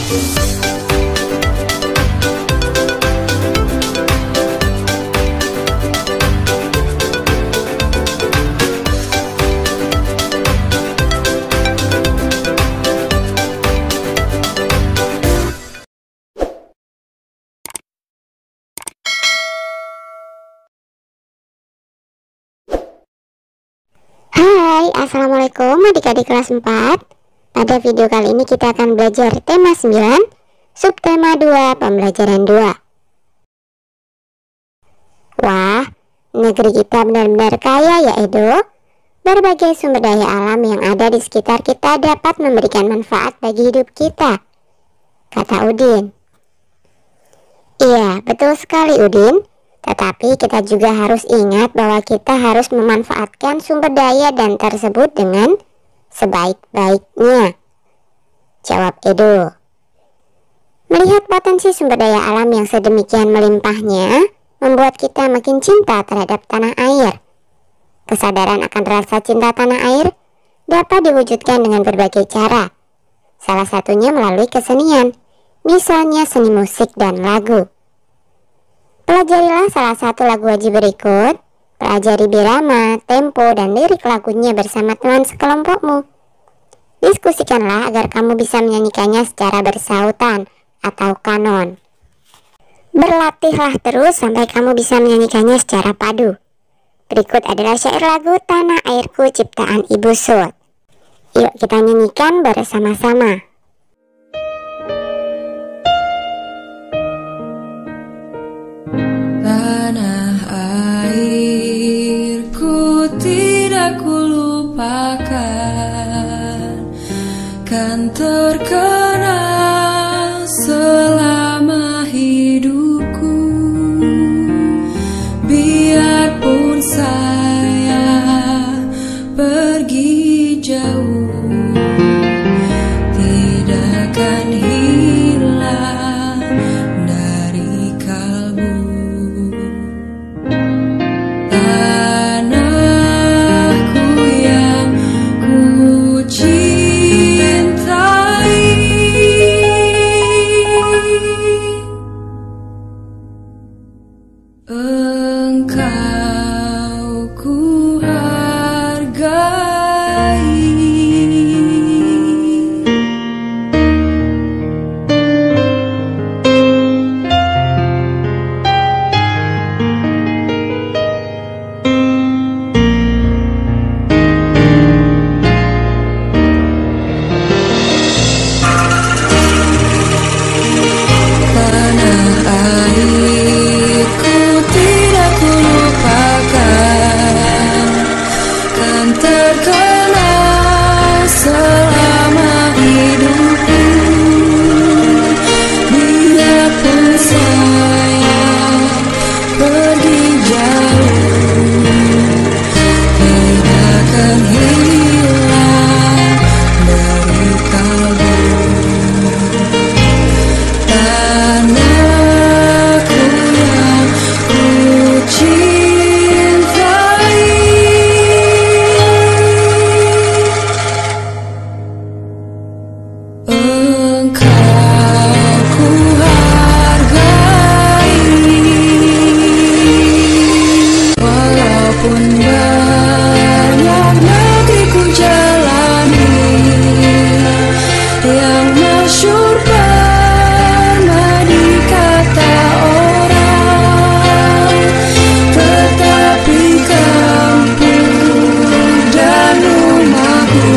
Hai, assalamualaikum adik-adik kelas 4. Pada video kali ini kita akan belajar tema 9, subtema 2, pembelajaran 2. Wah, negeri kita benar-benar kaya ya Edo. Berbagai sumber daya alam yang ada di sekitar kita dapat memberikan manfaat bagi hidup kita, kata Udin. Iya, betul sekali Udin. Tetapi kita juga harus ingat bahwa kita harus memanfaatkan sumber daya dan tersebut dengan sebaik-baiknya, jawab Edo. Melihat potensi sumber daya alam yang sedemikian melimpahnya, membuat kita makin cinta terhadap tanah air. Kesadaran akan rasa cinta tanah air dapat diwujudkan dengan berbagai cara. Salah satunya melalui kesenian, misalnya seni musik dan lagu. Pelajarilah salah satu lagu wajib berikut. Pelajari birama, tempo, dan lirik lagunya bersama teman sekelompokmu. Diskusikanlah agar kamu bisa menyanyikannya secara bersautan atau kanon. Berlatihlah terus sampai kamu bisa menyanyikannya secara padu. Berikut adalah syair lagu Tanah Airku ciptaan Ibu Sud. Yuk kita nyanyikan bersama-sama. Tanah airku tidak kulupakan, kan terkenal selama hidupku. Biarpun saya pergi jauh, tidak akan hilang dari kalbu. Tanahku yang ku cintai, engkau ku hargai. Terkenal selama hidupku. Biarpun saya pergi jauh, tidak akan hilang dari kalbu. Tanahku yang ku cintai, engkau ku hargai. Walaupun banyak negeri ku jalani, yang masyhur pernah dikata orang, tetapi kampung dan rumahku,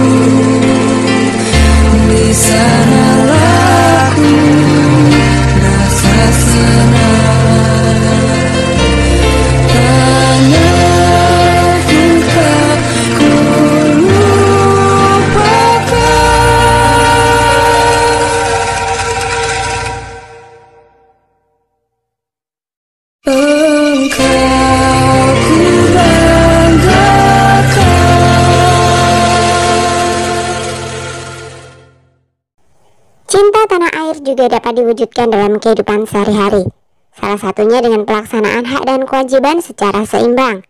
di sanalah ku rasa senang. Tanahku tak ku lupakan, engkau ku banggakan. Cinta tanah air juga dapat diwujudkan dalam kehidupan sehari-hari. Salah satunya dengan pelaksanaan hak dan kewajiban secara seimbang.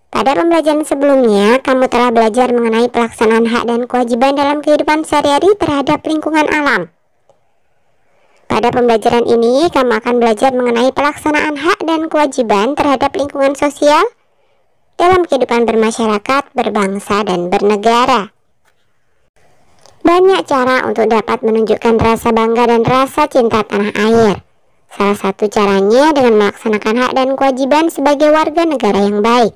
Pada pembelajaran sebelumnya, kamu telah belajar mengenai pelaksanaan hak dan kewajiban dalam kehidupan sehari-hari terhadap lingkungan alam. Pada pembelajaran ini, kamu akan belajar mengenai pelaksanaan hak dan kewajiban terhadap lingkungan sosial dalam kehidupan bermasyarakat, berbangsa, dan bernegara. Banyak cara untuk dapat menunjukkan rasa bangga dan rasa cinta tanah air. Salah satu caranya dengan melaksanakan hak dan kewajiban sebagai warga negara yang baik.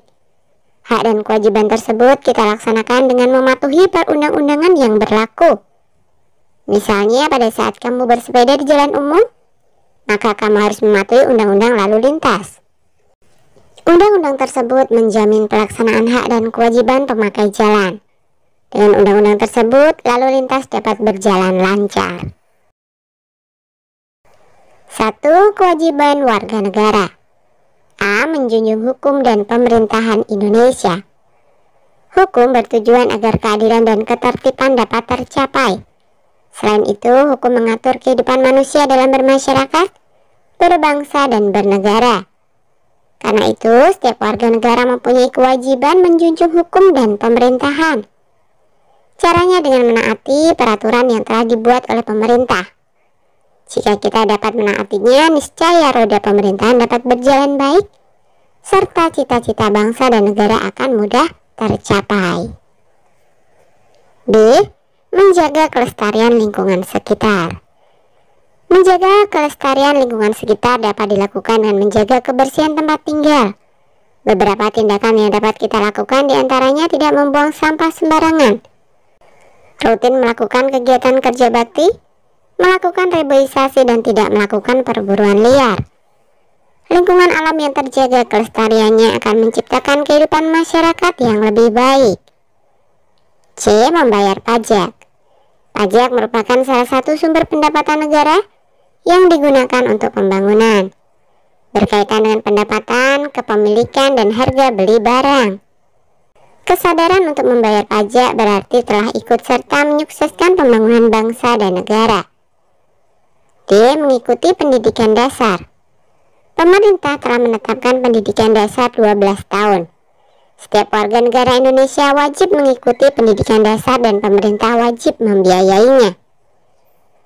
Hak dan kewajiban tersebut kita laksanakan dengan mematuhi perundang-undangan yang berlaku. Misalnya pada saat kamu bersepeda di jalan umum, maka kamu harus mematuhi undang-undang lalu lintas. Undang-undang tersebut menjamin pelaksanaan hak dan kewajiban pemakai jalan. Dengan undang-undang tersebut, lalu lintas dapat berjalan lancar. 1. Kewajiban warga negara. A. Menjunjung hukum dan pemerintahan Indonesia. Hukum bertujuan agar keadilan dan ketertiban dapat tercapai. Selain itu, hukum mengatur kehidupan manusia dalam bermasyarakat, berbangsa, dan bernegara. Karena itu, setiap warga negara mempunyai kewajiban menjunjung hukum dan pemerintahan. Caranya dengan menaati peraturan yang telah dibuat oleh pemerintah. Jika kita dapat menaatinya, niscaya roda pemerintahan dapat berjalan baik, serta cita-cita bangsa dan negara akan mudah tercapai. B. Menjaga kelestarian lingkungan sekitar. Menjaga kelestarian lingkungan sekitar dapat dilakukan dengan menjaga kebersihan tempat tinggal. Beberapa tindakan yang dapat kita lakukan diantaranya tidak membuang sampah sembarangan, rutin melakukan kegiatan kerja bakti, melakukan reboisasi dan tidak melakukan perburuan liar. Lingkungan alam yang terjaga kelestariannya akan menciptakan kehidupan masyarakat yang lebih baik. C. Membayar pajak. Pajak merupakan salah satu sumber pendapatan negara yang digunakan untuk pembangunan, berkaitan dengan pendapatan, kepemilikan, dan harga beli barang. Kesadaran untuk membayar pajak berarti telah ikut serta menyukseskan pembangunan bangsa dan negara. D. Mengikuti pendidikan dasar. Pemerintah telah menetapkan pendidikan dasar 12 tahun. Setiap warga negara Indonesia wajib mengikuti pendidikan dasar dan pemerintah wajib membiayainya.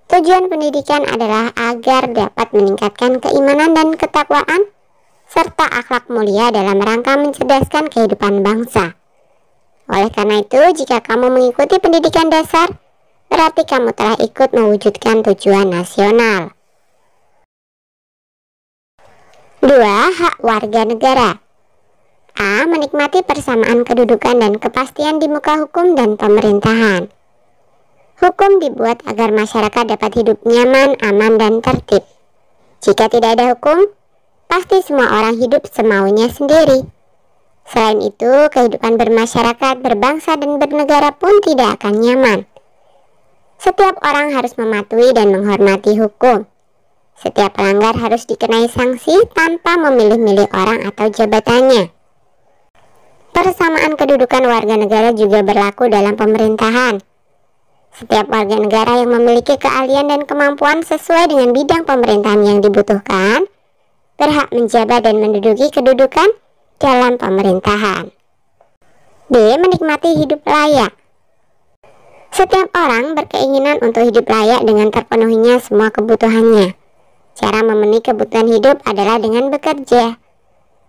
Tujuan pendidikan adalah agar dapat meningkatkan keimanan dan ketakwaan, serta akhlak mulia dalam rangka mencerdaskan kehidupan bangsa. Oleh karena itu, jika kamu mengikuti pendidikan dasar, berarti kamu telah ikut mewujudkan tujuan nasional. 2. Hak warga negara. A. Menikmati persamaan kedudukan dan kepastian di muka hukum dan pemerintahan. Hukum dibuat agar masyarakat dapat hidup nyaman, aman, dan tertib. Jika tidak ada hukum, pasti semua orang hidup semaunya sendiri. Selain itu, kehidupan bermasyarakat, berbangsa, dan bernegara pun tidak akan nyaman. Setiap orang harus mematuhi dan menghormati hukum. Setiap pelanggar harus dikenai sanksi tanpa memilih-milih orang atau jabatannya. Persamaan kedudukan warga negara juga berlaku dalam pemerintahan. Setiap warga negara yang memiliki keahlian dan kemampuan sesuai dengan bidang pemerintahan yang dibutuhkan, berhak menjabat dan menduduki kedudukan dalam pemerintahan. B. Menikmati hidup layak. Setiap orang berkeinginan untuk hidup layak dengan terpenuhinya semua kebutuhannya. Cara memenuhi kebutuhan hidup adalah dengan bekerja.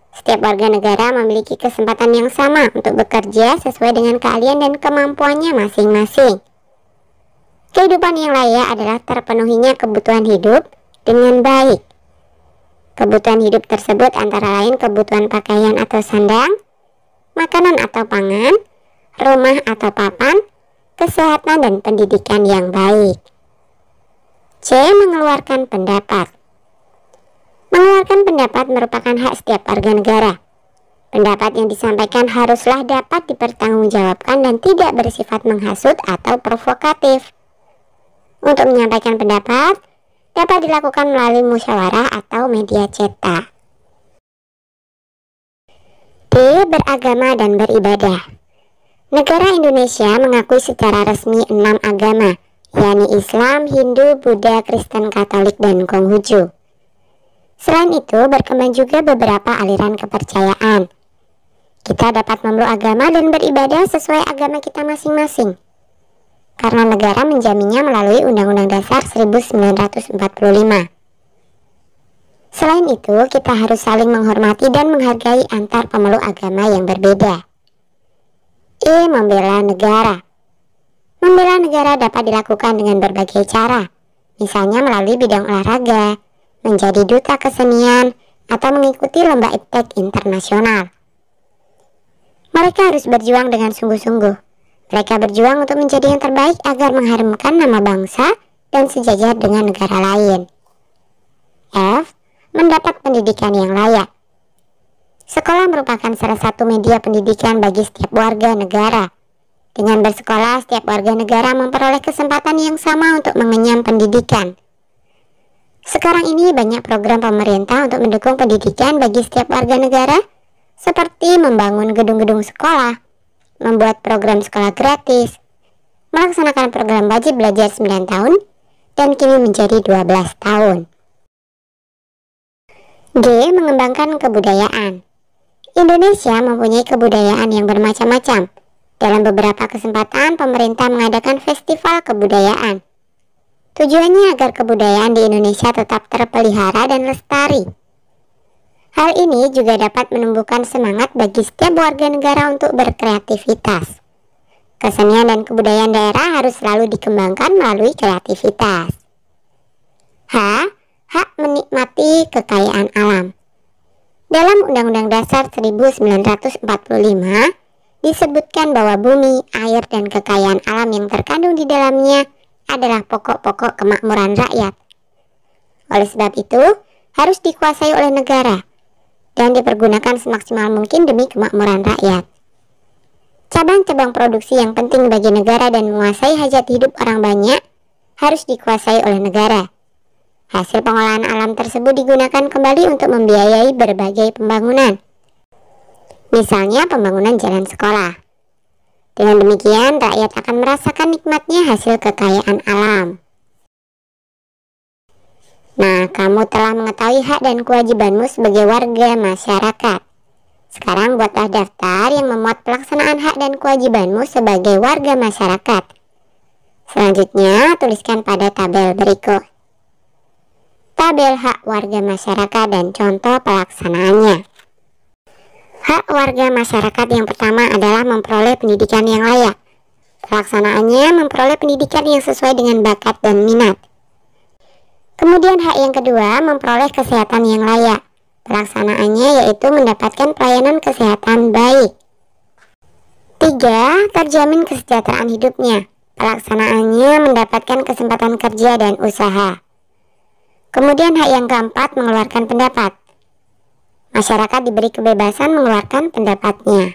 Setiap warga negara memiliki kesempatan yang sama untuk bekerja sesuai dengan keahlian dan kemampuannya masing-masing. Kehidupan yang layak adalah terpenuhinya kebutuhan hidup dengan baik. Kebutuhan hidup tersebut antara lain kebutuhan pakaian atau sandang, makanan atau pangan, rumah atau papan, kesehatan dan pendidikan yang baik. C. Mengeluarkan pendapat. Mengeluarkan pendapat merupakan hak setiap warga negara. Pendapat yang disampaikan haruslah dapat dipertanggungjawabkan dan tidak bersifat menghasut atau provokatif. Untuk menyampaikan pendapat dapat dilakukan melalui musyawarah atau media cetak. D. Beragama dan beribadah. Negara Indonesia mengakui secara resmi 6 agama, yakni Islam, Hindu, Buddha, Kristen, Katolik, dan Konghucu. Selain itu, berkembang juga beberapa aliran kepercayaan. Kita dapat memeluk agama dan beribadah sesuai agama kita masing-masing. karena negara menjaminnya melalui Undang-Undang Dasar 1945. Selain itu, kita harus saling menghormati dan menghargai antar pemeluk agama yang berbeda. Membela negara. Membela negara dapat dilakukan dengan berbagai cara, misalnya melalui bidang olahraga, menjadi duta kesenian, atau mengikuti lomba iptek internasional. Mereka harus berjuang dengan sungguh-sungguh. Mereka berjuang untuk menjadi yang terbaik agar mengharumkan nama bangsa dan sejajar dengan negara lain. F. Mendapat pendidikan yang layak. Sekolah merupakan salah satu media pendidikan bagi setiap warga negara. Dengan bersekolah, setiap warga negara memperoleh kesempatan yang sama untuk mengenyam pendidikan. Sekarang ini banyak program pemerintah untuk mendukung pendidikan bagi setiap warga negara, seperti membangun gedung-gedung sekolah, membuat program sekolah gratis, melaksanakan program wajib belajar 9 tahun, dan kini menjadi 12 tahun. G. Mengembangkan kebudayaan. Indonesia mempunyai kebudayaan yang bermacam-macam. Dalam beberapa kesempatan, pemerintah mengadakan festival kebudayaan. Tujuannya agar kebudayaan di Indonesia tetap terpelihara dan lestari. Hal ini juga dapat menumbuhkan semangat bagi setiap warga negara untuk berkreativitas. Kesenian dan kebudayaan daerah harus selalu dikembangkan melalui kreativitas. H. Hak menikmati kekayaan alam. Dalam Undang-Undang Dasar 1945, disebutkan bahwa bumi, air, dan kekayaan alam yang terkandung di dalamnya adalah pokok-pokok kemakmuran rakyat. Oleh sebab itu, harus dikuasai oleh negara dan dipergunakan semaksimal mungkin demi kemakmuran rakyat. Cabang-cabang produksi yang penting bagi negara dan menguasai hajat hidup orang banyak harus dikuasai oleh negara. Hasil pengolahan alam tersebut digunakan kembali untuk membiayai berbagai pembangunan. Misalnya pembangunan jalan sekolah. Dengan demikian, rakyat akan merasakan nikmatnya hasil kekayaan alam. Nah, kamu telah mengetahui hak dan kewajibanmu sebagai warga masyarakat. Sekarang buatlah daftar yang memuat pelaksanaan hak dan kewajibanmu sebagai warga masyarakat. Selanjutnya, tuliskan pada tabel berikut. Tabel hak warga masyarakat dan contoh pelaksanaannya. Hak warga masyarakat yang pertama adalah memperoleh pendidikan yang layak. Pelaksanaannya memperoleh pendidikan yang sesuai dengan bakat dan minat. Kemudian hak yang kedua, memperoleh kesehatan yang layak. Pelaksanaannya yaitu mendapatkan pelayanan kesehatan baik. 3. Terjamin kesejahteraan hidupnya. Pelaksanaannya mendapatkan kesempatan kerja dan usaha. Kemudian hak yang keempat, mengeluarkan pendapat. Masyarakat diberi kebebasan mengeluarkan pendapatnya.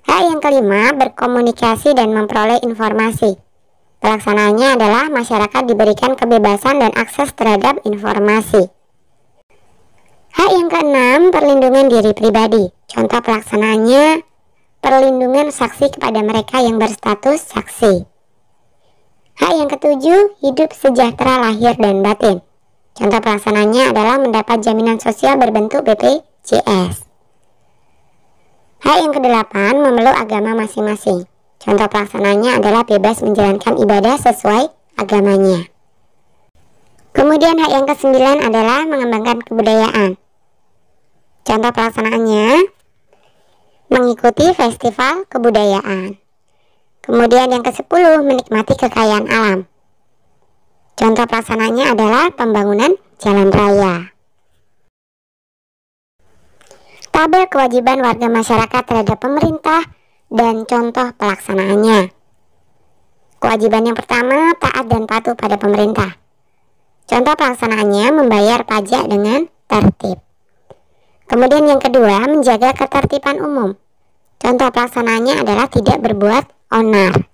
Hak yang kelima, berkomunikasi dan memperoleh informasi. Pelaksanaannya adalah masyarakat diberikan kebebasan dan akses terhadap informasi. Hak yang keenam, perlindungan diri pribadi. Contoh pelaksanaannya, perlindungan saksi kepada mereka yang berstatus saksi. Hak yang ketujuh, hidup sejahtera lahir dan batin. Contoh pelaksanaannya adalah mendapat jaminan sosial berbentuk BPJS. Hak yang kedelapan, memeluk agama masing-masing. Contoh pelaksanaannya adalah bebas menjalankan ibadah sesuai agamanya. Kemudian hak yang kesembilan adalah mengembangkan kebudayaan. Contoh pelaksanaannya, mengikuti festival kebudayaan. Kemudian yang ke-10, menikmati kekayaan alam. Contoh pelaksanaannya adalah pembangunan jalan raya. Tabel kewajiban warga masyarakat terhadap pemerintah dan contoh pelaksanaannya. Kewajiban yang pertama, taat dan patuh pada pemerintah. Contoh pelaksanaannya, membayar pajak dengan tertib. Kemudian yang kedua, menjaga ketertiban umum. Contoh pelaksanaannya adalah tidak berbuat onar.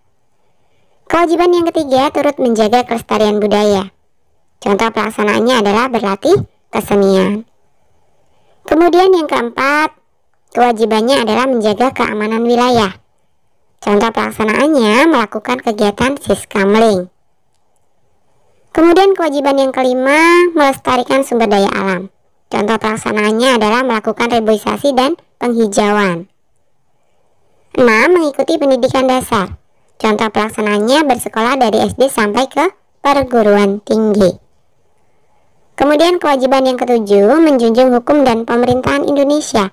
Kewajiban yang ketiga, turut menjaga kelestarian budaya. Contoh pelaksanaannya adalah berlatih kesenian. Kemudian yang keempat, kewajibannya adalah menjaga keamanan wilayah. Contoh pelaksanaannya melakukan kegiatan siskamling. Kemudian kewajiban yang kelima, melestarikan sumber daya alam. Contoh pelaksanaannya adalah melakukan reboisasi dan penghijauan. 6. Mengikuti pendidikan dasar. Contoh pelaksananya bersekolah dari SD sampai ke perguruan tinggi. Kemudian kewajiban yang ketujuh, menjunjung hukum dan pemerintahan Indonesia.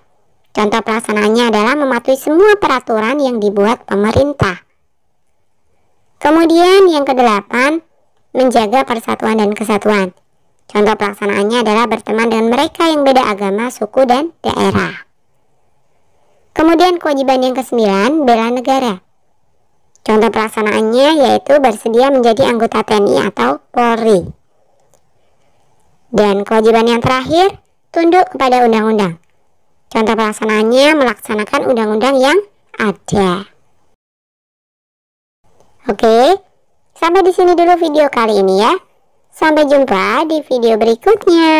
Contoh pelaksanaannya adalah mematuhi semua peraturan yang dibuat pemerintah. Kemudian yang kedelapan, menjaga persatuan dan kesatuan. Contoh pelaksanaannya adalah berteman dengan mereka yang beda agama, suku, dan daerah. Kemudian kewajiban yang kesembilan, bela negara. Contoh pelaksanaannya yaitu bersedia menjadi anggota TNI atau Polri. Dan kewajiban yang terakhir, tunduk kepada undang-undang. Contoh pelaksanaannya melaksanakan undang-undang yang ada. Oke, sampai di sini dulu video kali ini ya. Sampai jumpa di video berikutnya.